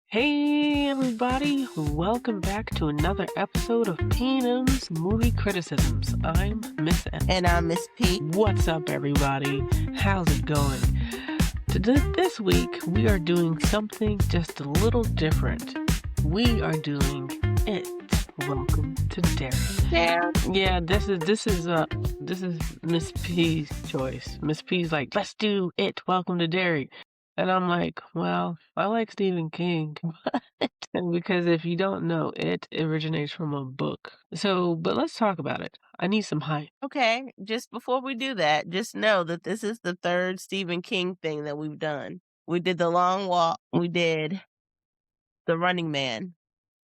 Hey everybody, welcome back to another episode of P&M's Movie Criticisms. I'm Miss M. And I'm Miss P. What's up everybody? How's it going? This week we are doing something just a little different. We are doing It. Welcome to Derry. Yeah, this is Miss P's choice. Miss P's like, let's do It. Welcome to Derry. And I'm like, well, I like Stephen King, and because if you don't know, it originates from a book. But let's talk about it. I need some hype. Okay, just before we do that, just know that this is the third Stephen King thing that we've done. We did The Long Walk, we did The Running Man,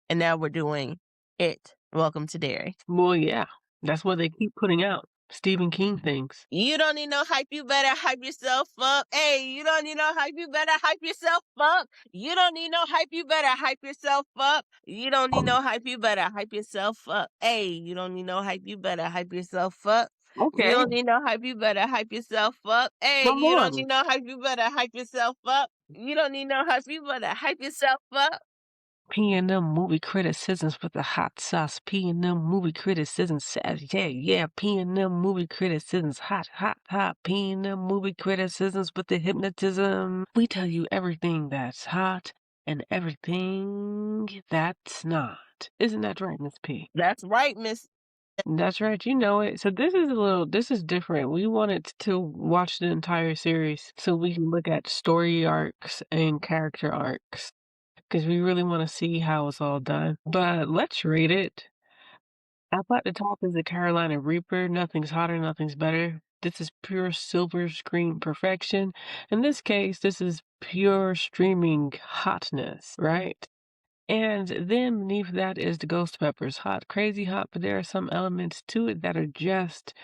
and now we're doing It. Welcome to Derry. Well, yeah, that's what they keep putting out. Stephen King things. You don't need no hype, you better hype yourself up. Hey, you don't need no hype, you better hype yourself up. You don't need no hype, you better hype yourself up. You don't need no hype, you better hype yourself up. Hey, you don't need no hype, you better hype yourself up. Okay, You don't need no hype, you better hype yourself up. Hey, come you don't on. need no hype, you better hype yourself up. You don't need no hype, you better hype yourself up. P&M movie criticisms with the hot sauce. P&M movie criticisms. Yeah. P&M movie criticisms. Hot. P&M movie criticisms with the hypnotism. We tell you everything that's hot and everything that's not. Isn't that right, Miss P? That's right, Miss. That's right, you know it. So this is different. We wanted to watch the entire series so we can look at story arcs and character arcs, because we really want to see how it's all done. But let's rate it. Up at the top is the Carolina Reaper. Nothing's hotter, nothing's better. This is pure silver screen perfection. In this case, this is pure streaming hotness, right? And then beneath that is the Ghost Peppers. Hot, crazy hot, but there are some elements to it that are just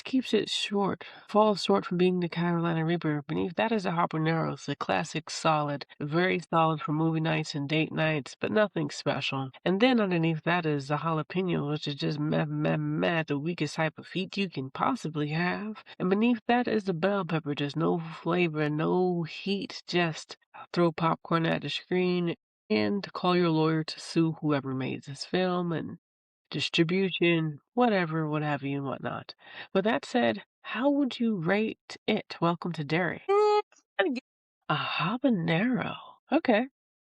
keeps it short. Falls short from being the Carolina Reaper. Beneath that is the Habaneros, the classic solid. Very solid for movie nights and date nights, but nothing special. And then underneath that is the jalapeno, which is just the weakest type of heat you can possibly have. And beneath that is the bell pepper, just no flavor, no heat, just throw popcorn at the screen and call your lawyer to sue whoever made this film and distribution, whatever, what have you, and whatnot. With that said, how would you rate it? Welcome to Derry. A habanero. Okay.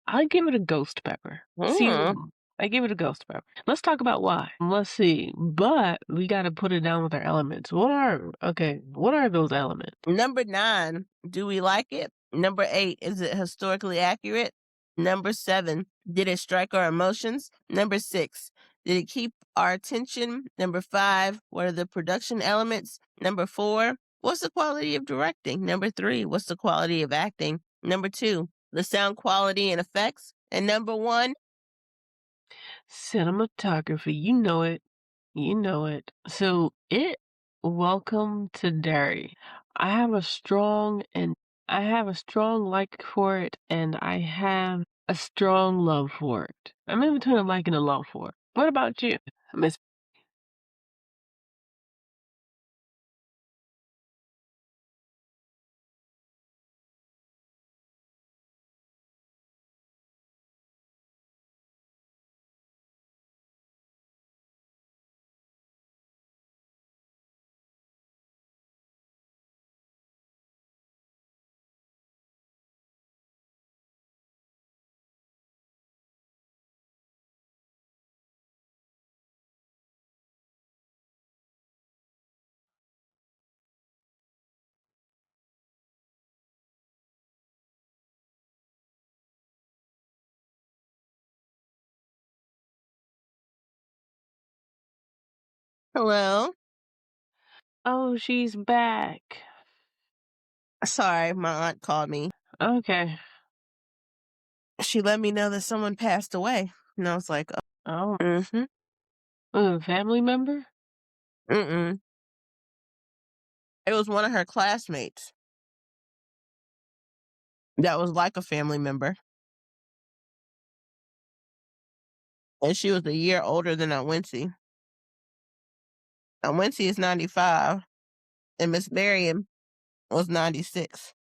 I give it a ghost pepper. See, I give it a ghost pepper. Let's talk about why. Let's see. But we got to put it down with our elements. What are those elements? Number 9, do we like it? Number 8, is it historically accurate? Number 7, did it strike our emotions? Number 6, did it keep our attention? Number 5, what are the production elements? Number 4, what's the quality of directing? Number 3, what's the quality of acting? Number 2, the sound quality and effects? And number 1, cinematography. You know it. You know it. So welcome to Derry. I have a strong like for it, and I have a strong love for it. I'm in between a like and a love for it. What about you, Miss? hello? Oh, she's back. Sorry, my aunt called me. Okay. She let me know that someone passed away. And I was like, Oh, mm-hmm. a family member? Mm-mm. It was one of her classmates that was like a family member. And she was a year older than Aunt Wincy. Aunt Wincy is 95, and Miss Miriam was 96.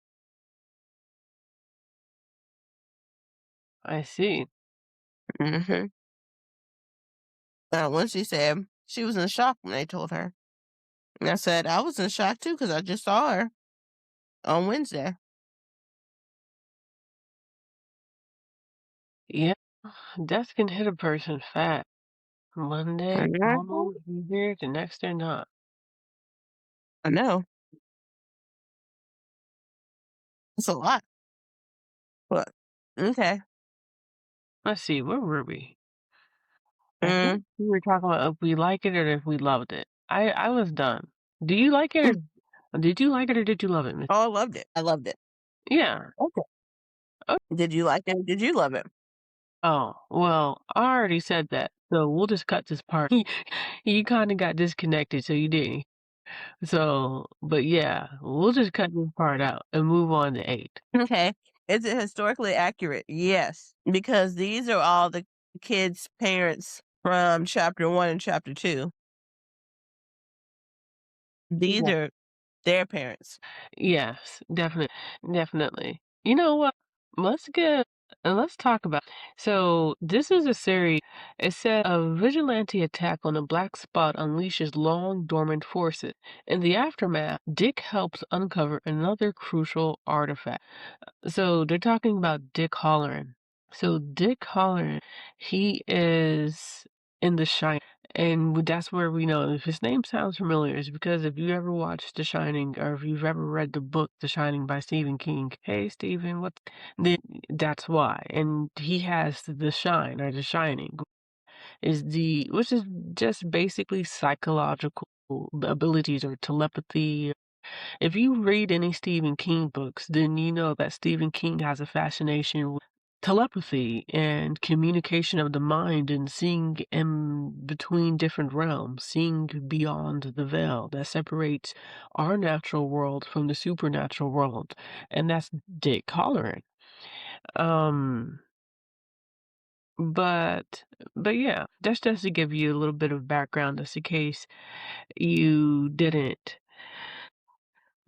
I see. Hmm. When she said she was in shock when they told her. And I said, I was in shock too because I just saw her on Wednesday. Yeah, death can hit a person fast. One day, Mhm. normal, you here, the next they're not. I know. It's a lot. But okay. Let's see, where were we? I think Mm. we were talking about if we like it or if we loved it. I was done. Do you like it or did you like it or did you love it, miss? Oh, I loved it. I loved it. Yeah, okay. Oh, Did you like it? Did you love it? oh, well, I already said that, so we'll just cut this part. You kinda got disconnected, so you didn't. So, but yeah, we'll just cut this part out and move on to 8. Okay. Is it historically accurate? Yes, because these are all the kids' parents from chapter 1 and chapter 2. These Yeah. are their parents. Yes, definitely. You know what? Let's get let's talk about. So this is a series. It said a vigilante attack on a black spot unleashes long dormant forces. In the aftermath, Dick helps uncover another crucial artifact. So they're talking about Dick Holleran. So Dick Holleran, he is in The Shining, and that's where we know if his name sounds familiar, is because if you ever watched The Shining or if you've ever read the book The Shining by Stephen King, hey Stephen, what? Then that's why. And he has the Shine or The Shining, is the which is just basically psychological abilities or telepathy. If you read any Stephen King books, then you know that Stephen King has a fascination with telepathy and communication of the mind and seeing in between different realms, seeing beyond the veil that separates our natural world from the supernatural world. And that's Dick Holleran. Um, but but yeah, that's just to give you a little bit of background just in case you didn't.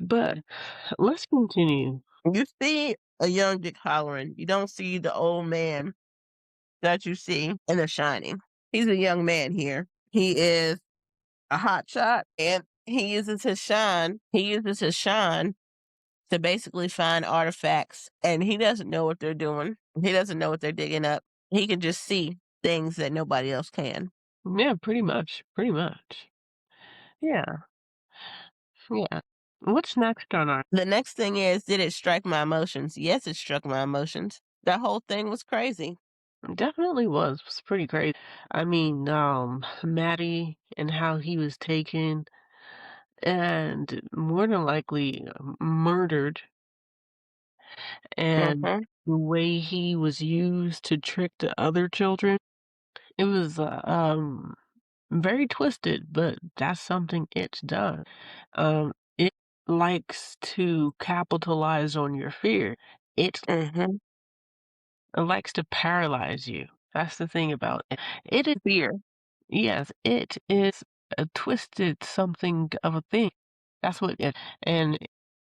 But let's continue. You see a young Dick Holleran. You don't see the old man that you see in The Shining. He's a young man here. He is a hot shot and he uses his shine to basically find artifacts and he doesn't know what they're doing. He doesn't know what they're digging up. He can just see things that nobody else can. Yeah, pretty much, pretty much. Yeah, yeah. What's next on our The next thing is, did it strike my emotions? Yes, it struck my emotions. That whole thing was crazy. definitely was pretty great. I mean, Maddie and how he was taken and more than likely murdered, and Mhm. the way he was used to trick the other children, it was very twisted, but that's something it's done. It likes to capitalize on your fear. It Mhm. likes to paralyze you. That's the thing about it. It is, Fear. yes, it is a twisted something of a thing. That's what it, and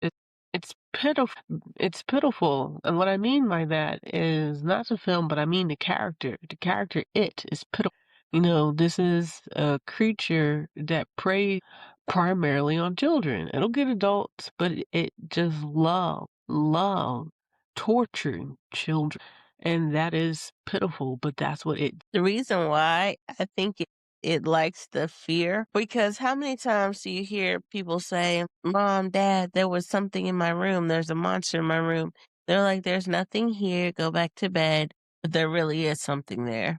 it, it's pitiful. It's pitiful. And what I mean by that is not the film, but I mean the character. The character, it is pitiful. You know, this is a creature that preys primarily on children. It'll get adults, but it just love torturing children. And that is pitiful, but that's what it. The reason why I think it likes the fear, because how many times do you hear people say, Mom, Dad, there was something in my room. There's a monster in my room. They're like, there's nothing here. Go back to bed. But there really is something there.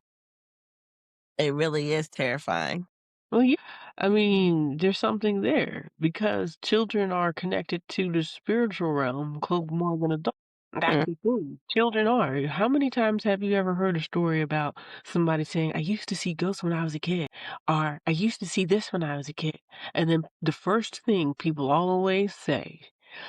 It really is terrifying. Well, yeah, I mean, there's something there because children are connected to the spiritual realm more than adults. That's Mm. the thing. Children are. How many times have you ever heard a story about somebody saying, I used to see ghosts when I was a kid, or I used to see this when I was a kid? And then the first thing people always say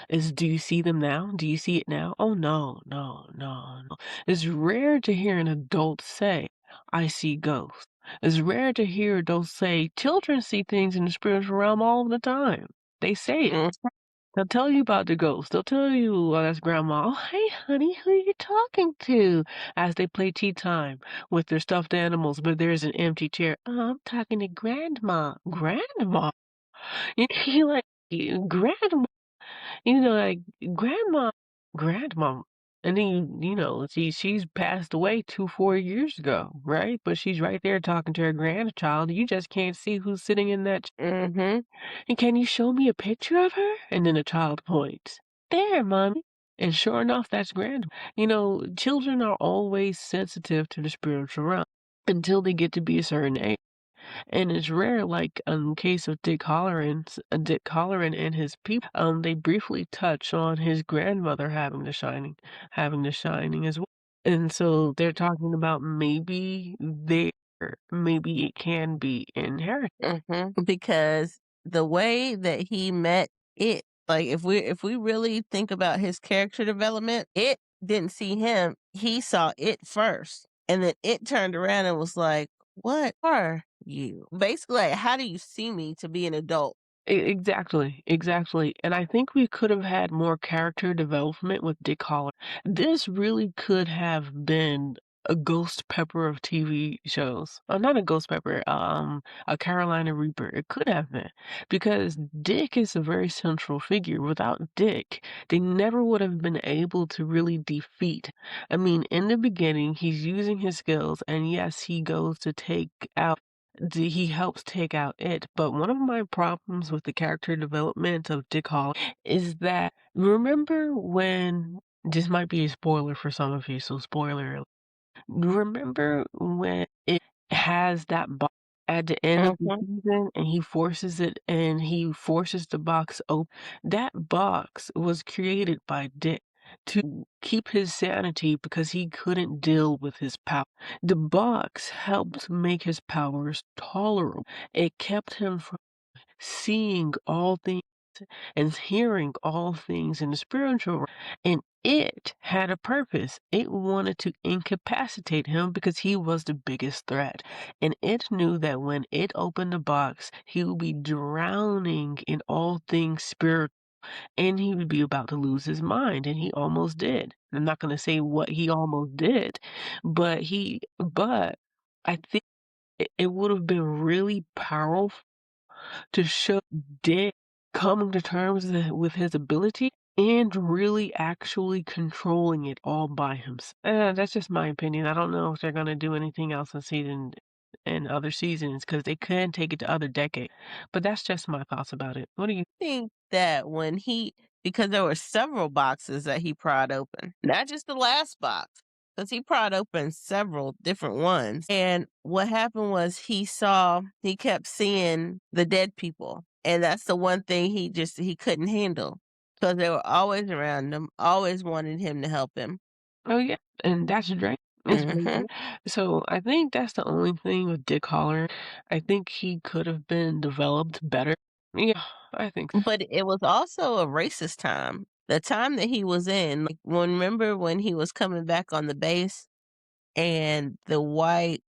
is, do you see them now? Do you see it now? Oh, no, no, no, no. It's rare to hear an adult say, I see ghosts. It's rare to hear adults say children see things in the spiritual realm all the time. They say it. Mm. They'll tell you about the ghost. They'll tell you, "Oh, that's grandma." "Oh, hey, honey, who you talking to?" As they play tea time with their stuffed animals, but there's an empty chair. "Oh, I'm talking to grandma." "Grandma?" You like, grandma, like, grandma, grandma. And then she's passed away 4 years ago, right? But she's right there talking to her grandchild. You just can't see who's sitting in that. Mhm. And can you show me a picture of her? And then the child points. There, mommy. And sure enough, that's grandma. Children are always sensitive to the spiritual realm until they get to be a certain age. And it's rare, like in case of Dick Holleran and his people, they briefly touch on his grandmother having the shining as well. And so they're talking about maybe it can be inherited. Because the way that he met it, like if we really think about his character development, it didn't see him. He saw it first. And then it turned around and was like, "What are you?" Basically, like, how do you see me to be an adult? Exactly, exactly. And I think we could have had more character development with Dick Holleran. This really could have been a Ghost Pepper of TV shows. Not a Ghost Pepper, a Carolina Reaper. It could have been because Dick is a very central figure. Without Dick, they never would have been able to really defeat. I mean, in the beginning, he's using his skills, and yes, he goes to take out he helps take out it, but one of my problems with the character development of Dick Hall is that remember when this might be a spoiler for some of you, so spoiler alert. Remember when it has that box at the end of the Mhm. season and he forces the box open? That box was created by Dick to keep his sanity because he couldn't deal with his power. The box helped make his powers tolerable. It kept him from seeing all things and hearing all things in the spiritual realm. And it had a purpose. It wanted to incapacitate him because he was the biggest threat. And it knew that when it opened the box, he would be drowning in all things spiritual and he would be about to lose his mind. And he almost did. I'm not going to say what he almost did, but I think it would have been really powerful to show Dick coming to terms with his ability and really actually controlling it all by himself. That's just my opinion. I don't know if they're gonna do anything else in season and other seasons because they can take it to other decades. But that's just my thoughts about it. What do you? Think that when he because there were several boxes that he pried open, not just the last box, because he pried open several different ones. And what happened was he kept seeing the dead people. And that's the one thing he couldn't handle because they were always around him, always wanted him to help him. Oh yeah, and that's Drake. It's very Hmm. good. So I think that's the only thing with Dick Holler. I think he could have been developed better. Yeah, I think so. But it was also a racist time. The time that he was in, like, remember when he was coming back on the base and the white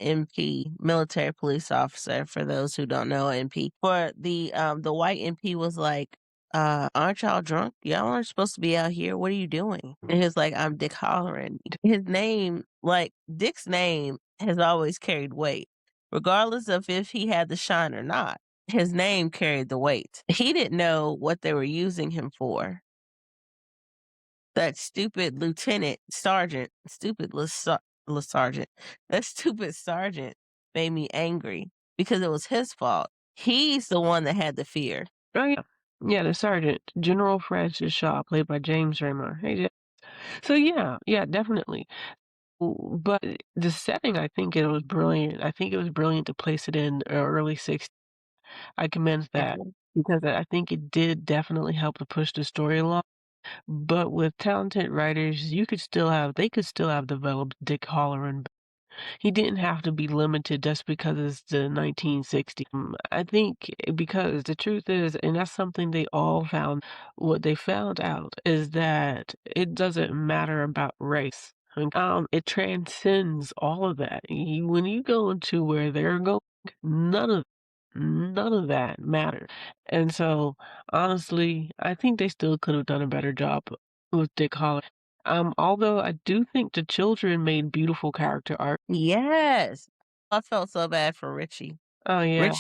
MP, military police officer, for those who don't know MP, for the white MP was like, aren't y'all drunk? Y'all aren't supposed to be out here. What are you doing? And he was like, I'm Dick Holleran. His name, like Dick's name, has always carried weight, regardless of if he had the shine or not. His name carried the weight. He didn't know what they were using him for. That stupid lieutenant sergeant, sergeant, that stupid sergeant made me angry because it was his fault. He's the one that had the fear. Oh yeah, yeah. The sergeant, General Francis Shaw, played by James Remar. Hey, so yeah, yeah, definitely. But the setting, I think it was brilliant. I think it was brilliant to place it in early '60s. I commend that Mhm. because I think it did definitely help to push the story along. But with talented writers, they could still have developed Dick Halloran. He didn't have to be limited just because it's the 1960s. I think because the truth is, and that's something they all found, what they found out is that it doesn't matter about race. It transcends all of that. When you go into where they're going, none of None of that mattered. And so, honestly, I think they still could have done a better job with Dick Holleran. Although I do think the children made beautiful character art. Yes. I felt so bad for Richie. Oh yeah.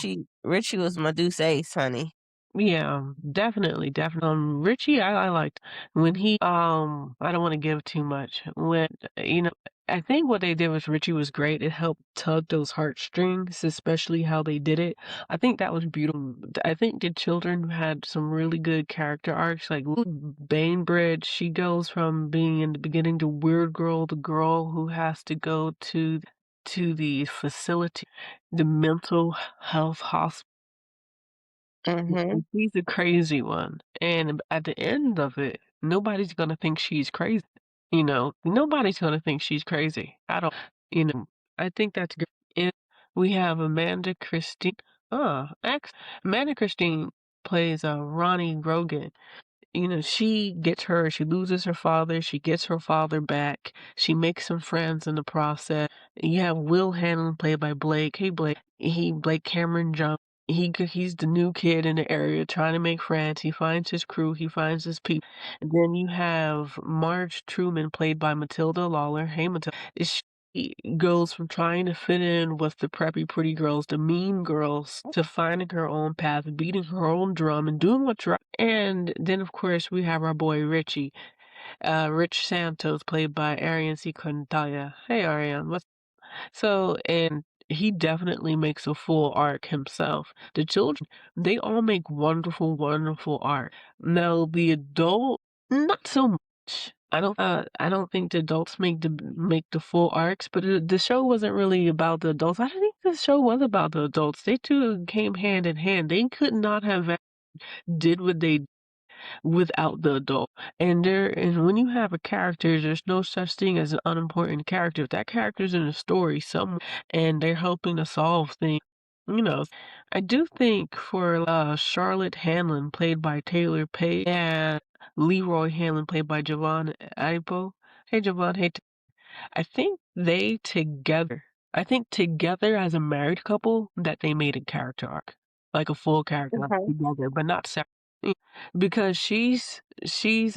Richie was my deuce ace, honey. Yeah, definitely, definitely. Richie, I liked when he, I don't want to give too much. When, you know, I think what they did with Richie was great. It helped tug those heartstrings, especially how they did it. I think that was beautiful. I think the children had some really good character arcs. Like Bainbridge, she goes from being in the beginning the weird girl, the girl who has to go to the facility, the mental health hospital. Mhm. And she's a crazy one, and at the end of it, nobody's gonna think she's crazy, Nobody's gonna think she's crazy at all, I think that's good. And we have Amanda Christine ex Amanda Christine plays, Ronnie Grogan. She loses her father, she gets her father back, she makes some friends in the process. You have Will Hanlon played by Blake. Hey Blake, Blake Cameron Jones. He's the new kid in the area trying to make friends. He finds his crew, he finds his people. And then you have Marge Truman played by Matilda Lawler. Hey Matilda. She goes from trying to fit in with the preppy pretty girls, the mean girls, to finding her own path, beating her own drum, and doing what's right. And then, of course, we have our boy Richie, Rich Santos, played by Arian C. Quintana. Hey, Arian, and he definitely makes a full arc himself. The children, they all make wonderful, wonderful art. Now, the adult, not so much. I don't think the adults make the full arcs, but the show wasn't really about the adults. I think the show was about the adults. They two came hand in hand. They could not have did what they without the adult. And when you have a character, there's no such thing as an unimportant character. If that character's in a story somewhere and they're helping to solve things, you know. I do think for Charlotte Hanlon, played by Taylor Page, and Leroy Hanlon, played by Javon Aipo. Hey Javon, I think together as a married couple that they made a character arc, like a full character arc Mhm. together, but not separate. Because she's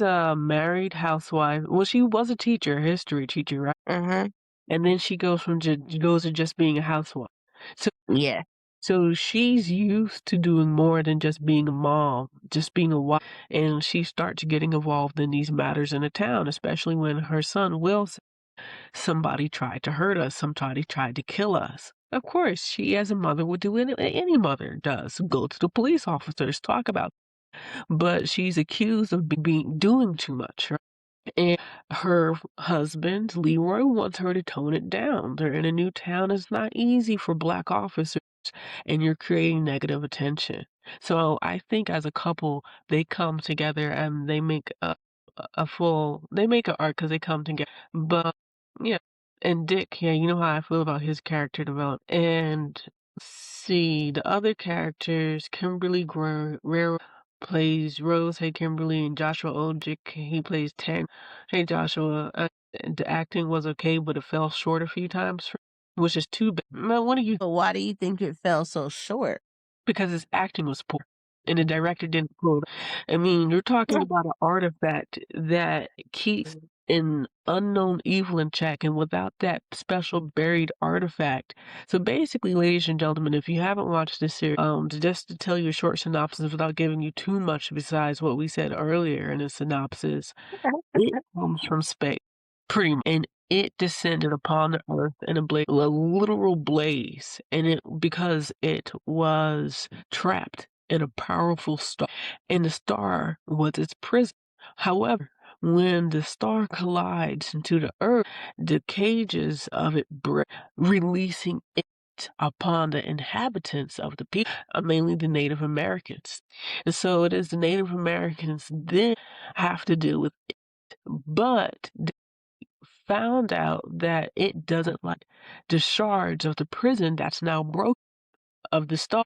a married housewife. Well, she was a teacher, a history teacher, right? Mhm. And then she goes to just being a housewife. So Yeah. so she's used to doing more than just being a mom, just being a wife, and she starts getting involved in these matters in the town, especially when her son Will somebody tried to hurt us, somebody tried to kill us. Of course, she as a mother would do any mother does, go to the police officers, talk about. But she's accused of being doing too much, right? And her husband, Leroy, wants her to tone it down. They're in a new town. It's not easy for black officers, and you're creating negative attention. So I think as a couple, they come together and they make they make an arc because they come together. But yeah, and Dick, yeah, you know how I feel about his character development. And see the other characters, Kimberly Guerrero plays Rose. Hey, Kimberly, and Joshua Ojic, he plays Tang. Hey, Joshua, the acting was okay, but it fell short a few times, which is too bad. Man, what do you But why do you think it fell so short? because his acting was poor and the director didn't pull it. I mean, you're talking about an artifact that keeps an unknown evil in check, and without that special buried artifact. So basically, ladies and gentlemen, if you haven't watched this series, just to tell you a short synopsis without giving you too much besides what we said earlier in the synopsis, it comes from space, pretty much, and it descended upon the earth in a literal blaze, and it because it was trapped in a powerful star, and the star was its prison. However, when the star collides into the earth, the cages of it break, releasing it upon the inhabitants of the people, mainly the Native Americans. And so it is the Native Americans then have to deal with it. But they found out that it doesn't like the shards of the prison that's now broken of the star.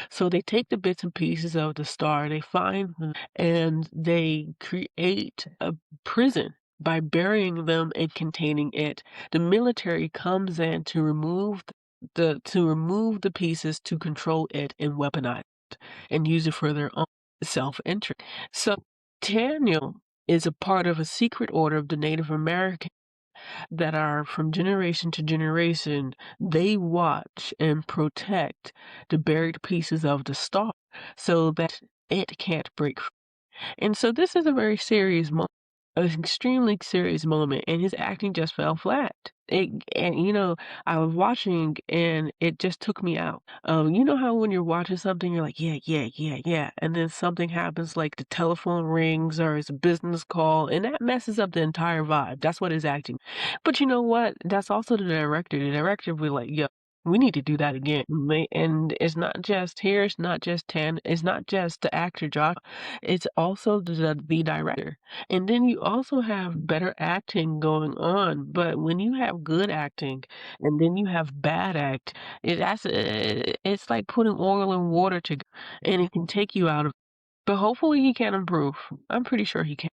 So they take the bits and pieces of the star, they find them, and they create a prison by burying them and containing it. The military comes in to remove to remove the pieces to control it and weaponize it and use it for their own self-interest. So Daniel is a part of a secret order of the Native American that are from generation to generation, they watch and protect the buried pieces of the star so that it can't break free. And so this is a very serious moment, an extremely serious moment, and his acting just fell flat. And I was watching and it just took me out. You know how when you're watching something, you're like, yeah, yeah, yeah, yeah, and then something happens, like the telephone rings or it's a business call, and that messes up the entire vibe. That's what his acting. But you know what? That's also the director. The director will like, yo, we need to do that again. And it's not just here. It's not just It's not just the actor Josh. It's also the director. And then you also have better acting going on. But when you have good acting and then you have bad act, it's like putting oil and water together, and it can take you out of. But hopefully he can improve. I'm pretty sure he can.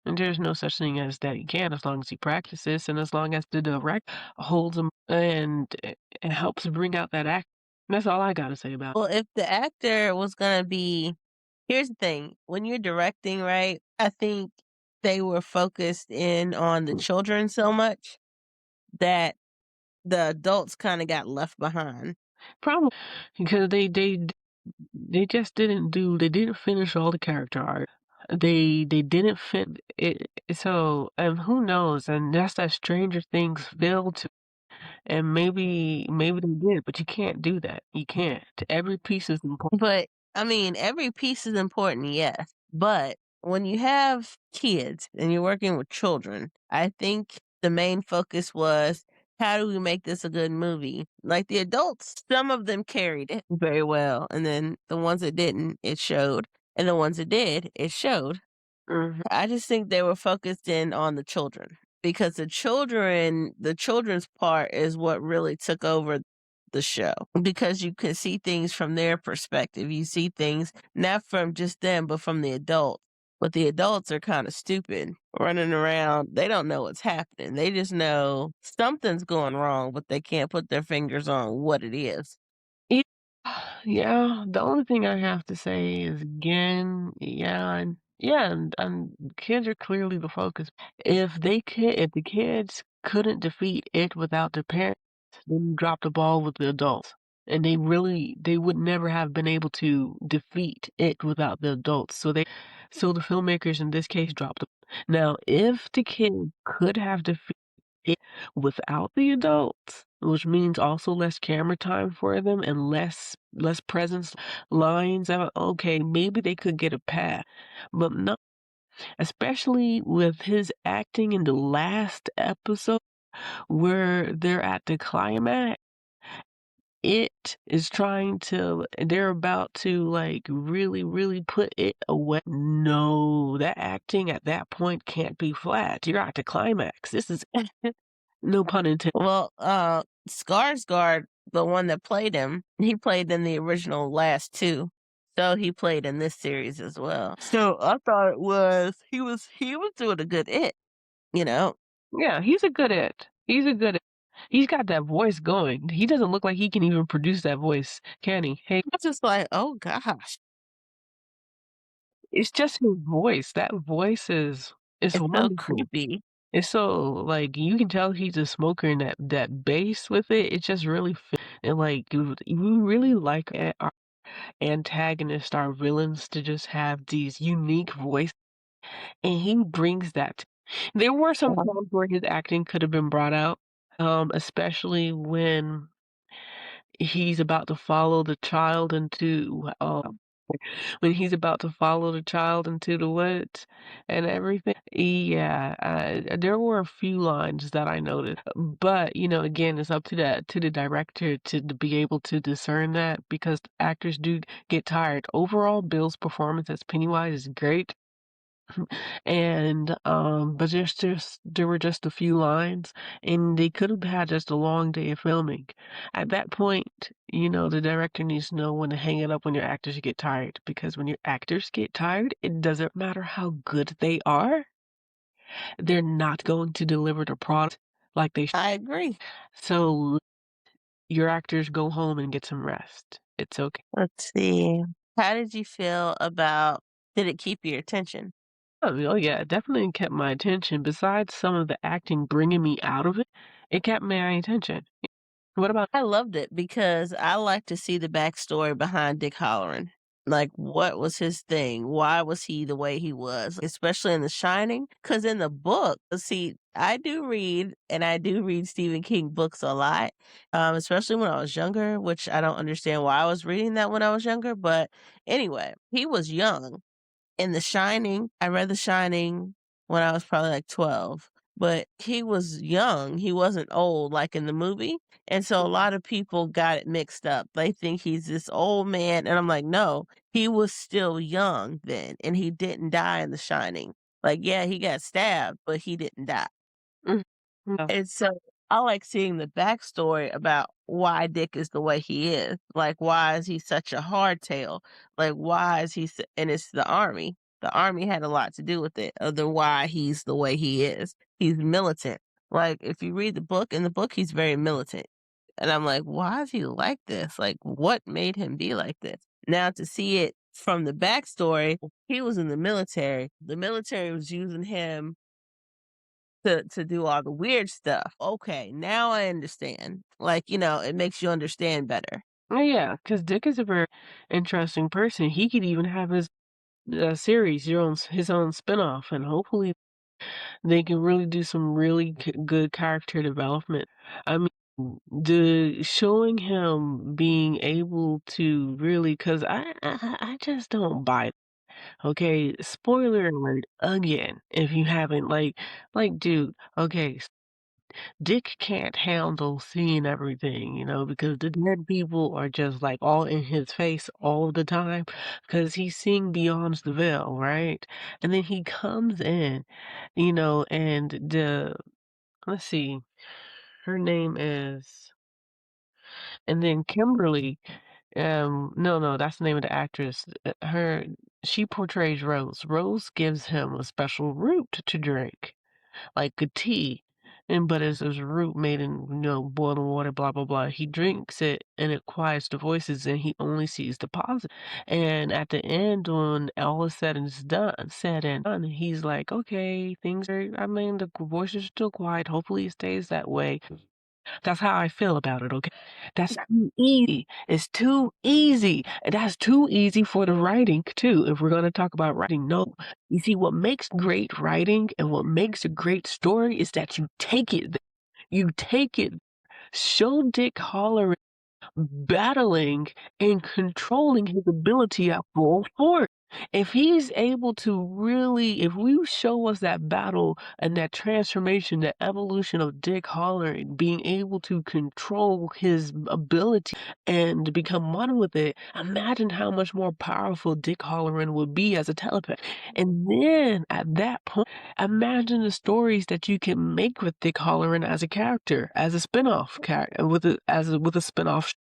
And there's no such thing as that he can as long as he practices and as long as the direct holds him and it helps bring out that act. That's all I gotta say about it. Well, if the actor was gonna be here's the thing, when you're directing, right, I think they were focused in on the children so much that the adults kinda got left behind. Probably because they just they didn't finish all the character art. They didn't fit it, so who knows? And that's that Stranger Things failed to. And maybe they did, but you can't do that. You can't. Every piece is important. But, I mean, every piece is important, yes, but when you have kids and you're working with children, I think the main focus was, "How do we make this a good movie?" Like, the adults, some of them carried it very well, and then the ones that didn't, it showed, and the ones that did, it showed. Mhm. I just think they were focused in on the children because the children's part is what really took over the show because you can see things from their perspective. You see things not from just them, but from the adults. But the adults are kind of stupid running around. They don't know what's happening. They just know something's going wrong, but they can't put their fingers on what it is. Yeah, yeah, the only thing I have to say is again, and kids are clearly the focus. If the kids couldn't defeat it without their parents, then you drop the ball with the adults. And they would never have been able to defeat it without the adults. So the filmmakers in this case dropped them. Now, if the kid could have defeated it without the adults, which means also less camera time for them and less presence lines. Okay, maybe they could get a pass, but no, especially with his acting in the last episode where they're at the climax. It is trying to, they're about to like really, really put it away. No, that acting at that point can't be flat. You're at the climax. This is no pun intended. Well, Skarsgård, the one that played him, he played in the original last two. So he played in this series as well. So I thought he was doing a good it, you know. Yeah, he's a good at. He's got that voice going. He doesn't look like he can even produce that voice, can he? Hey, I was just like, oh gosh, it's just his voice. That voice is it's so wonderful. creepy. It's so like you can tell he's a smoker, and that bass with it, it just really fit. And like you really like our antagonists, our villains, to just have these unique voices, and he brings that. There were some times where his acting could have been brought out, especially he's about to follow the child into when he's about to follow the child into the woods and everything. Yeah, there were a few lines that I noticed, but again, it's up to the director to be able to discern that because actors do get tired. Overall, Bill's performance as Pennywise is great. And but there were just a few lines, and they could have had just a long day of filming. At that point, the director needs to know when to hang it up when your actors get tired, because when your actors get tired, it doesn't matter how good they are, they're not going to deliver the product like they should. I agree. So your actors go home and get some rest. It's okay. Let's see. How did you feel about did it keep your attention? Oh, yeah, it definitely kept my attention. Besides some of the acting bringing me out of it, it kept my attention. What about I loved it because I like to see the backstory behind Dick Holleran. Like, what was his thing? Why was he the way he was? Especially in The Shining? Because in the book, see, I do read, and I do read Stephen King books a lot, especially when I was younger, which I don't understand why I was reading that when I was younger. But anyway, he was young in The Shining. I read The Shining when I was probably like 12, but he was young. He wasn't old like in the movie. And so a lot of people got it mixed up. They think he's this old man. And I'm like, no, he was still young then. And he didn't die in The Shining. Like, yeah, he got stabbed, but he didn't die. mm, no. And so I like seeing the backstory about why Dick is the way he is. Like, why is he such a hardtail? Like, why is he, and it's the army. The army had a lot to do with it, of the why he's the way he is. He's militant. Like, if you read the book, in the book, he's very militant. And I'm like, why is he like this? Like, what made him be like this? Now, to see it from the backstory, he was in the military. The military was using him to do all the weird stuff. Okay, now I understand. Like, it makes you understand better. Oh, yeah, because Dick is a very interesting person. He could even have his series, his own spinoff, and hopefully they can really do some really good character development. I mean, the showing him being able to really, because I just don't buy it. Okay, spoiler alert again. If you haven't, dude. Okay, Dick can't handle seeing everything, because the dead people are just like all in his face all the time because he's seeing beyond the veil, right? And then he comes in, and let's see, her name is, and then Kimberly, no, that's the name of the actress. She portrays Rose. Rose gives him a special root to drink, like a tea, but it's a root made in, boiling water, blah blah blah. He drinks it and it quiets the voices and he only sees the positive. And at the end, when all is said and done, he's like, okay, I mean, the voices are still quiet. Hopefully it stays that way. That's how I feel about it, okay? That's too easy. It's too easy. And that's too easy for the writing, too, if we're going to talk about writing. No. You see, what makes great writing and what makes a great story is that you take it. You take it. Show Dick Holleran battling and controlling his ability at full force. If he's able to really, if you show us that battle and that transformation, that evolution of Dick Holleran being able to control his ability and become one with it, imagine how much more powerful Dick Holleran would be as a telepath. And then at that point, imagine the stories that you can make with Dick Holleran as a character, as a spin-off character, with a spin-off.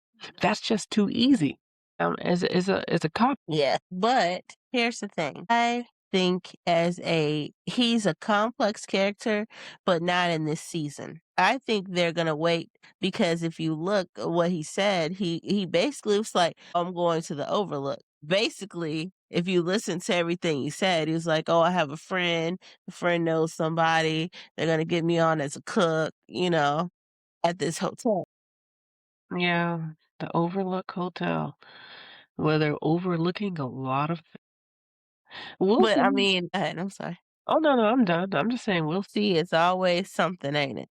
That's just too easy. As a cop. Yeah. But here's the thing. I think he's a complex character, but not in this season. I think they're gonna wait because if you look at what he said, he basically was like, I'm going to the Overlook. Basically, if you listen to everything he said, he was like, oh, I have a friend. The friend knows somebody. They're gonna get me on as a cook, at this hotel. Yeah, the Overlook Hotel, where they're overlooking a lot of we'll But I see. mean, I'm sorry. Oh, no, no, I'm done. I'm just saying we'll see. See, it's always something, ain't it?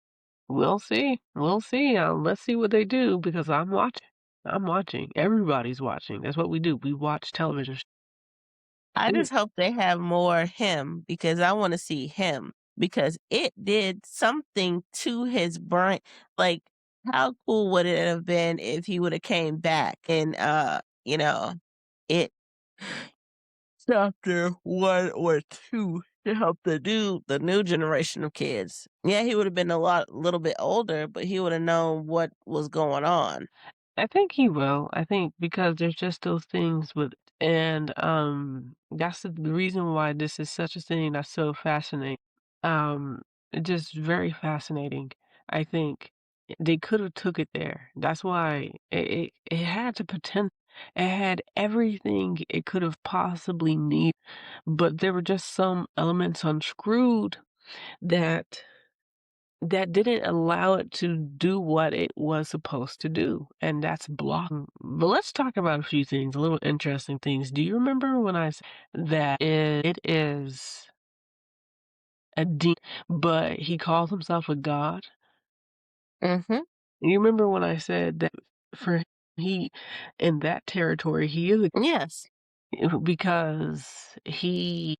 We'll see. We'll see. Let's see what they do because I'm watching. I'm watching. Everybody's watching. That's what we do. We watch television. I Mm. just hope they have more him because I want to see him because it did something to his brain. Like, how cool would it have been if he would have came back and it chapter 1 or 2 to help the new generation of kids. Yeah, he would have been little bit older, but he would have known what was going on. I think he will. I think because there's just those things with, and that's the reason why this is such a thing that's so fascinating. Um, just very fascinating, I think. They could have took it there. That's why it had the potential. It had everything it could have possibly need, but there were just some elements unscrewed that didn't allow it to do what it was supposed to do, and that's blocking. But let's talk about a few things, a little interesting things. Do you remember when I said that it is a demon, but he calls himself a god? Mhm. You remember when I said that for he in that territory he is Yes. because he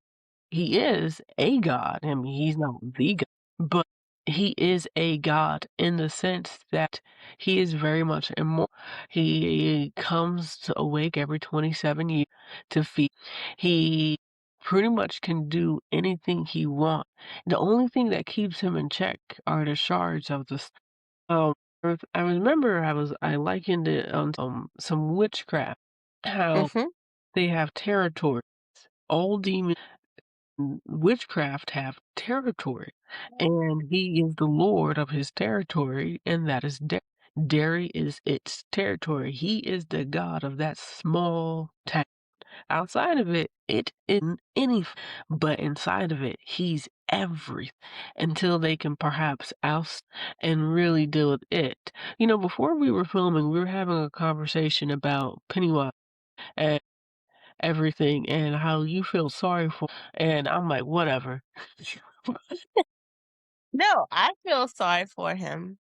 is a god. I mean, he's not the god, but he is a god in the sense that he is very much immortal. He comes to awake every 27 years to feed. He pretty much can do anything he wants. The only thing that keeps him in check are the shards of the um, I remember I likened it on some witchcraft, how Mhm. they have territories. All demons witchcraft have territory, and he is the lord of his territory, and that is Derry. Derry is its territory. He is the god of that small town. Outside of it, it isn't any, but inside of it, he's everything until they can perhaps oust and really deal with it. You know, before we were filming, we were having a conversation about Pennywise and everything and how you feel sorry for, and I'm like, whatever. No, I feel sorry for him.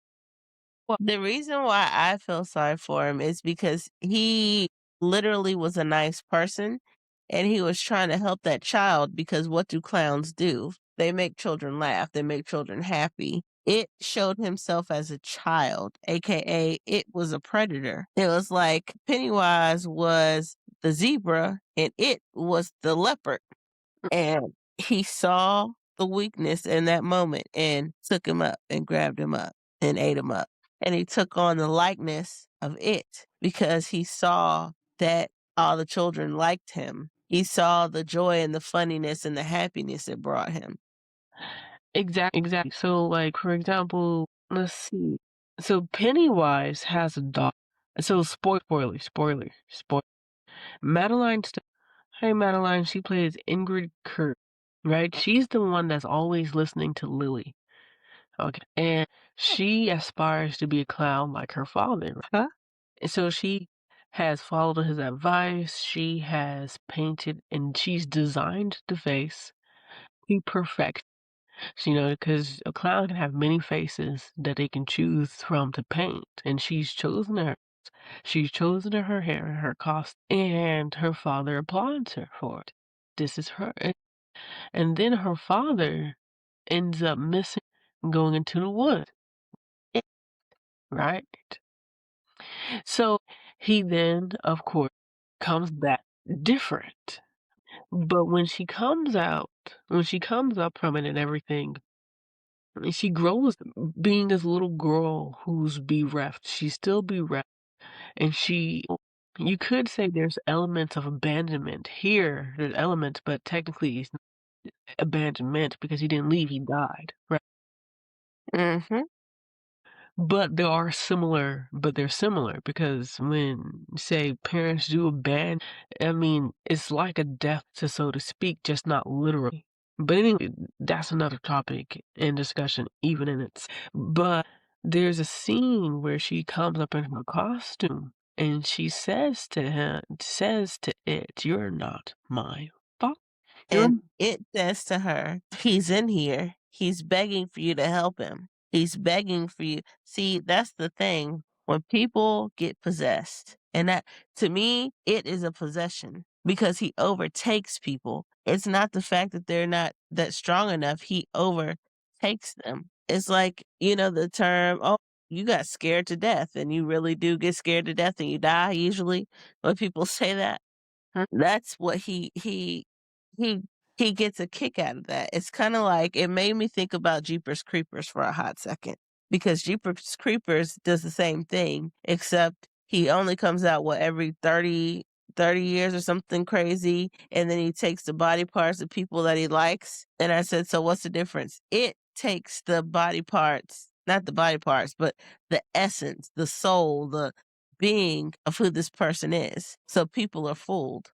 Well, The reason why I feel sorry for him is because he literally was a nice person and he was trying to help that child because what do clowns do? They make children laugh, they make children happy. It showed himself as a child, aka it was a predator. It was like Pennywise was the zebra and it was the leopard. And he saw the weakness in that moment and took him up and grabbed him up and ate him up. And he took on the likeness of it because he saw that all the children liked him. He saw the joy and the funniness and the happiness it brought him. exactly. So, like, for example, let's see. So Pennywise has a dog. So spoiler. Madeline, hey Madeline, she plays Ingrid Kirk, right? She's the one that's always listening to Lily. Okay. And she aspires to be a clown like her father. Huh? And so she has followed his advice. She has painted and she's designed the face to perfect. You know, because a clown can have many faces that they can choose from to paint. And she's chosen her. She's chosen her hair and her costume. And her father applauds her for it. This is her. And then her father ends up missing, going into the woods. Right? So he then, of course, comes back different. But when she comes up from it and everything, she grows being this little girl who's bereft. She's still bereft. And you could say there's elements of abandonment here. There's elements, but technically it's not abandonment because he didn't leave, he died. Right? Mhm. But they're similar because when, say, parents do abandon, I mean, it's like a death, to so to speak, just not literally. But anyway, that's another topic and discussion, even in its. But there's a scene where she comes up in her costume and she says to it, "You're not my father. You're And it says to her, he's in here. He's begging for you to help him. He's begging for you. See, that's the thing. When people get possessed, and that to me, it is a possession because he overtakes people. It's not the fact that they're not that strong enough. He overtakes them. It's like, the term, oh, you got scared to death, and you really do get scared to death and you die usually when people say that. That's what he he gets a kick out of that. It's kinda like it made me think about Jeepers Creepers for a hot second, because Jeepers Creepers does the same thing, except he only comes out, every 30 years or something crazy, and then he takes the body parts of people that he likes, and I said, "So what's the difference?" It takes the body parts not the body parts, but the essence, the soul, the being of who this person is. So people are fooled.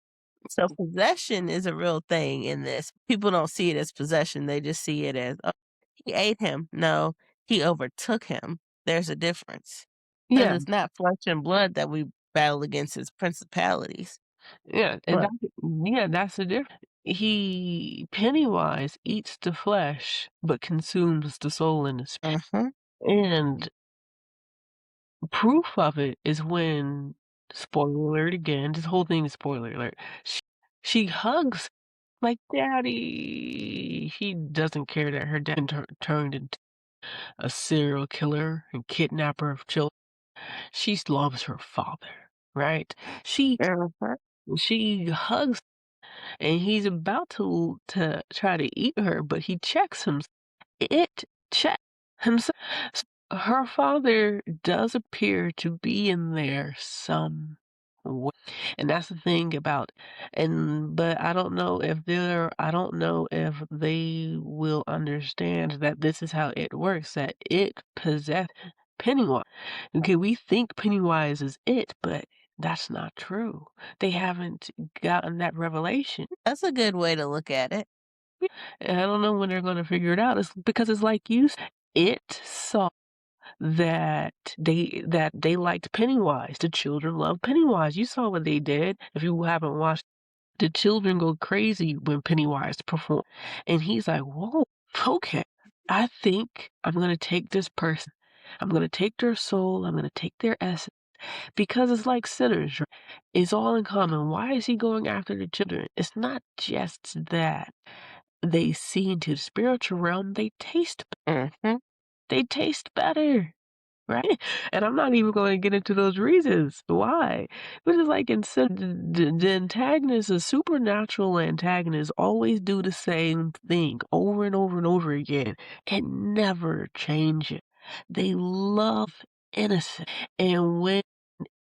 So possession is a real thing in this. People don't see it as possession. They just see it as, oh, he ate him. No, he overtook him. There's a difference. Because Yeah, it's not flesh and blood that we battle against, it's principalities. yeah, and But that's the difference. Pennywise eats the flesh, but consumes the soul and the spirit. uh-huh. And proof of it is when, spoiler alert again, this whole thing is spoiler alert. She hugs like daddy. She doesn't care that her dad turned into a serial killer and kidnapper of children. She loves her father, right? She Uh-huh. she hugs, and he's about to try to eat her, but he checks him. It checks himself. Her father does appear to be in there some way. And that's the thing about, but I don't know if they will understand that this is how it works, that it possessed Pennywise. Okay, we think Pennywise is it, but that's not true. They haven't gotten that revelation. That's a good way to look at it. And I don't know when they're gonna figure it out. It's because it's like it saw that they liked Pennywise. The children love Pennywise. You saw what they did. If you haven't watched, the children go crazy when Pennywise performed. And he's like, whoa, okay. I think I'm gonna take this person. I'm gonna take their soul. I'm gonna take their essence. Because it's like sinners, right? It's all in common. Why is he going after the children? It's not just that they see into the spiritual realm, Mm-hmm. they taste better, right? And I'm not even going to get into those reasons why. But it's like in the antagonist, a supernatural antagonist, always do the same thing over and over and over again. It never changes. They love innocence. And when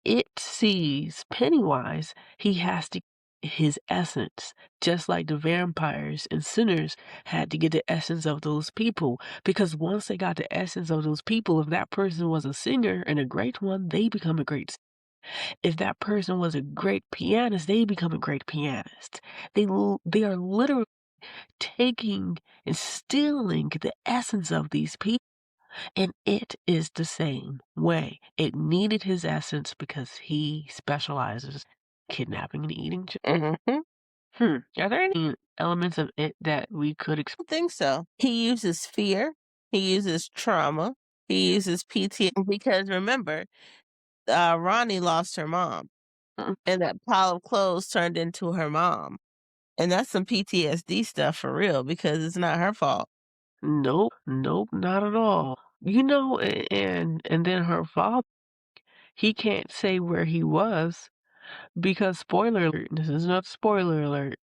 it sees Pennywise, he has to get his essence, just like the vampires and sinners had to get the essence of those people. Because once they got the essence of those people, if that person was a singer and a great one, they become a great. If that person was a great pianist, they become a great pianist. They are literally taking and stealing the essence of these people. And it is the same way. It needed his essence because he specializes in kidnapping and eating children. Mm-hmm. Are there any elements of it that we could I think so. He uses fear. He uses trauma. He uses PTSD. Because remember, Ronnie lost her mom, explore? and that pile of clothes turned into her mom. And that's some PTSD stuff for real because it's not her fault. Nope, nope, not at all. And then her father, he can't say where he was because spoiler alert, this is not spoiler alert.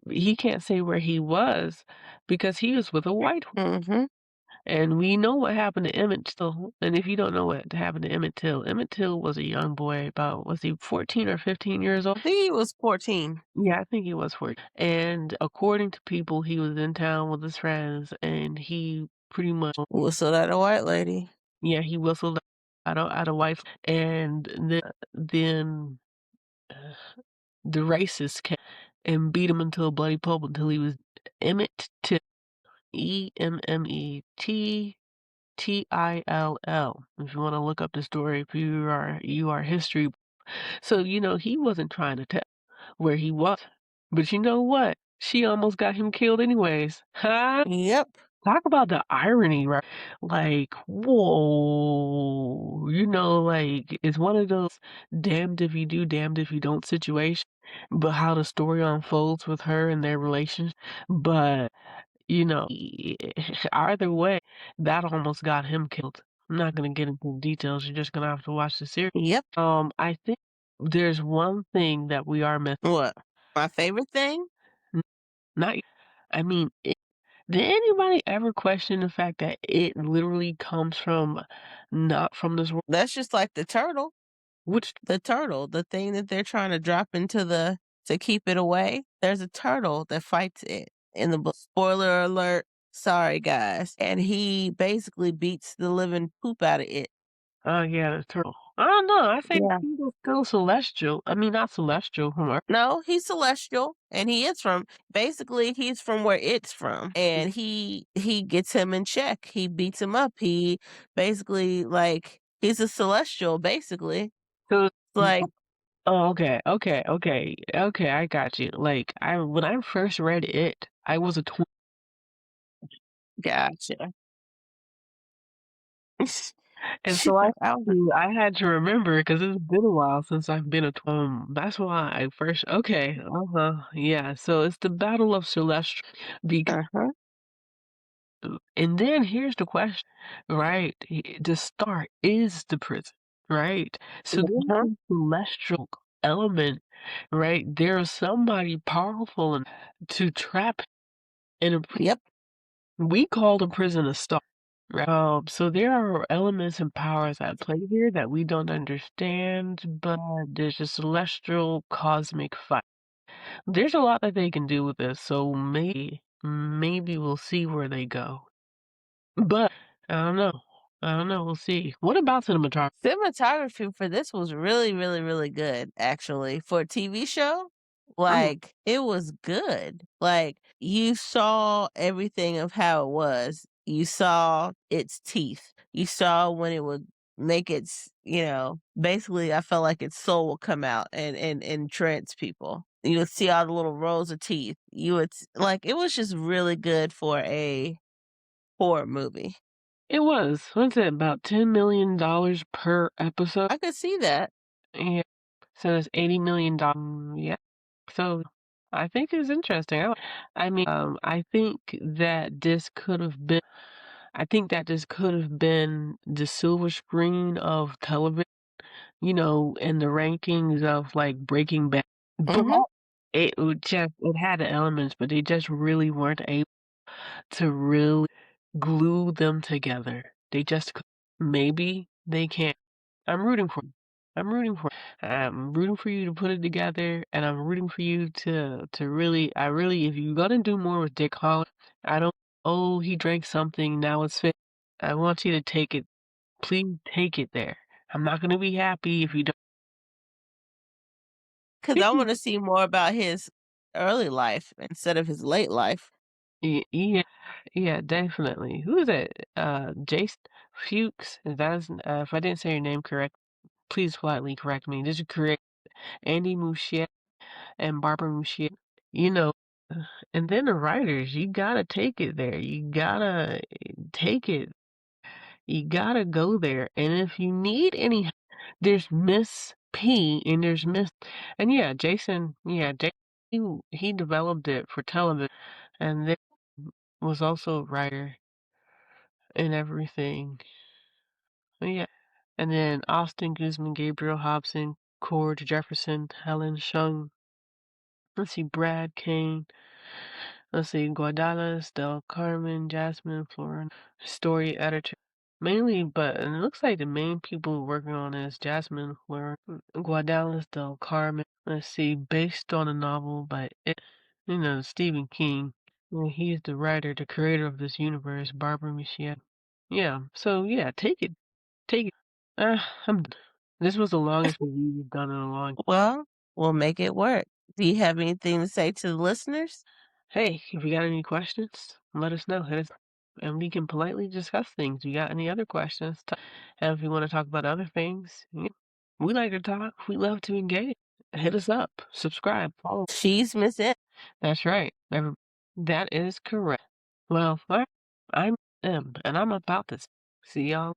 He can't say where he was because he was with a white woman. Mm-hmm. And we know what happened to Emmett Till. And if you don't know what happened to Emmett Till was a young boy, about, was he 14 or 15 years old? I think he was 14. Yeah, I think he was 14. And according to people, he was in town with his friends and he pretty much, Whistled at a white lady. yeah, he whistled out of wife. And then the racists came and beat him until a bloody pulp until he was Emmett Till. Emmett Till. If you want to look up the story, if you are history. So, he wasn't trying to tell where he was. But you know what? She almost got him killed anyways. Ha! Yep. Talk about the irony, right? Like, whoa. Like, it's one of those damned if you do, damned if you don't situation. But how the story unfolds with her and their relationship. But either way, that almost got him killed. I'm not gonna get into the details. You're just gonna have to watch the series. Yep. I think there's one thing that we are missing. What? My favorite thing? Not, I mean, did anybody ever question the fact that it literally comes from not from this world? That's just like the turtle. Which The turtle, the thing that they're trying to drop into to keep it away. There's a turtle that fights it in the book. Spoiler alert. Sorry, guys. And he basically beats the living poop out of it. Oh, yeah, the turtle. I don't know, I think Yeah. he was still celestial. I mean, not celestial from Earth. No, he's celestial and he is from basically he's from where it's from. And he gets him in check. He beats him up. He basically like he's a celestial, basically. So Like, oh, okay, I got you. Like, when I first read it, I was a tw gotcha. and so I was I had to remember because 'cause it's been a while since I've been a tw that's why I first okay, uh-huh, yeah, so it's the Battle of Celestial because uh-huh. and then here's the question, right? The star is the prison, right? So there's Uh-huh. a celestial element, right? There's somebody powerful enough to trap in a Yep. we call the prison a star. Right? So there are elements and powers at play here that we don't understand, but there's a celestial cosmic fight. There's a lot that they can do with this, so maybe we'll see where they go. But I don't know. I don't know. We'll see. What about cinematography? Cinematography for this was really, really, really good, actually. For a TV show, Mm, like, it was good. Like, you saw everything of how it was. You saw its teeth. You saw when it would make its, basically I felt like its soul would come out and trance people. You would see all the little rows of teeth. Like, it was just really good for a horror movie. it was. What's it? About $10 million per episode. I could see that. Yeah. So that's $80 million. Yeah. So I think it's interesting. I mean, I think that this could have been. I think that this could have been the silver screen of television, in the rankings of like Breaking Bad. But Mhm. it had the elements, but they just really weren't able to really glue them together. They just maybe they can't. I'm rooting for you. I'm rooting for you to put it together, and I'm rooting for you to really. I really, if you're gonna do more with Dick Holleran, I don't. Oh, he drank something. Now it's fit. I want you to take it. Please take it there. I'm not gonna be happy if you don't. 'Cause I wanna see more about his early life instead of his late life. Yeah, yeah, definitely. Who is it? Jace Fuchs. Is that if I didn't say your name correct, please politely correct me. Did you correct Andy Muschietti and Barbara Muschietti? You know, and then the writers, you gotta take it there. You gotta take it. You gotta go there. And if you need any, there's Miss P and there's Miss, and yeah, Jason, he developed it for television, and then was also a writer and everything. Yeah. And then Austin Guzman, Gabriel Hobson, Cord Jefferson, Helen Shung. Let's see, Brad Kane. Let's see, Guadalas, Del Carmen, Jasmine, Florin, story editor. Mainly, but it looks like the main people working on it is Jasmine, Florin, Guadalas, Del Carmen. Let's see, based on a novel by, Stephen King. Yeah, he's the writer, the creator of this universe, Barbara Michette. Yeah, so yeah, take it. Take it. I'm done. This was the longest review we've done in a long. Well, we'll make it work. Do you have anything to say to the listeners? Hey, if you got any questions, let us know. Hit us, and we can politely discuss things. You got any other questions? And if you want to talk about other things, we like to talk. We love to engage. Hit us up. Subscribe. Follow. She's Miss It. That's right. That is correct. Well, I'm M, and I'm about to see y'all.